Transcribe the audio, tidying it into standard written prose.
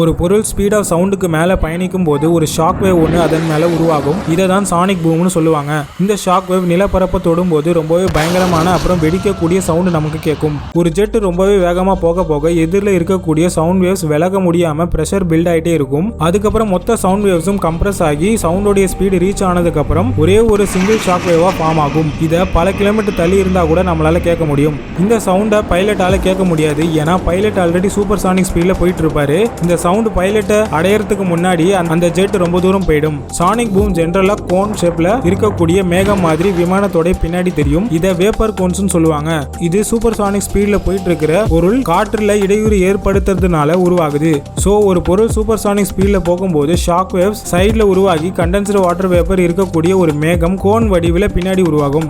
ஒரு பொருள் speed of சவுண்டுக்கு மேலே பயணிக்கும் போது ஒரு ஷாக் வேவ் ஒன்று அதன் மேலே உருவாகும். இதை தான் சானிக் பூம்னு சொல்லுவாங்க. இந்த ஷாக் வேவ் நிலப்பரப்பை தொடும்போது ரொம்பவே பயங்கரமான அப்புறம் வெடிக்கக்கூடிய சவுண்டு நமக்கு கேட்கும். ஒரு ஜெட் ரொம்பவே வேகமாக போக போக எதிரில் இருக்கக்கூடிய சவுண்ட் வேவ்ஸ் விலக முடியாமல் ப்ரெஷர் பில்ட் ஆகிட்டே இருக்கும். அதுக்கப்புறம் மொத்த சவுண்ட் வேவ்ஸும் கம்ப்ரஸ் ஆகி சவுண்டோடைய ஸ்பீடு ரீச் ஆனதுக்கப்புறம் ஒரே ஒரு சிங்கிள் ஷாக் வேவாக ஃபார்ம் ஆகும். இதை பல கிலோமீட்டர் தள்ளி இருந்தால் கூட நம்மளால கேட்க முடியும். இந்த சவுண்டை பைலட்டால கேட்க முடியாது. ஏன்னா பைலட் ஆல்ரெடி சூப்பர் சானிக் ஸ்பீடில் போயிட்டு இருப்பாரு. இந்த சவுண்ட் பைலட்டை அடையறதுக்கு முன்னாடி அந்த ஜெட் ரொம்ப தூரம் போயிடும். சானிக் பூம் ஜெனரலா கோன் ஷேப்ல இருக்கக்கூடிய மேகம் மாதிரி விமானத்தோட பின்னாடி தெரியும். இதை வேப்பர் கோன்ஸ் சொல்லுவாங்க. இது சூப்பர் சானிக் ஸ்பீட்ல போயிட்டு இருக்கிற பொருள் காற்றுல இடையூறு ஏற்படுத்துறதுனால உருவாகுது. சோ ஒரு பொருள் சூப்பர் சானிக் ஸ்பீட்ல போகும்போது ஷாக் வேவ்ஸ் சைட்ல உருவாகி கண்டென்ஸ்டு வாட்டர் வேப்பர் இருக்கக்கூடிய ஒரு மேகம் கோன் வடிவில் பின்னாடி உருவாகும்.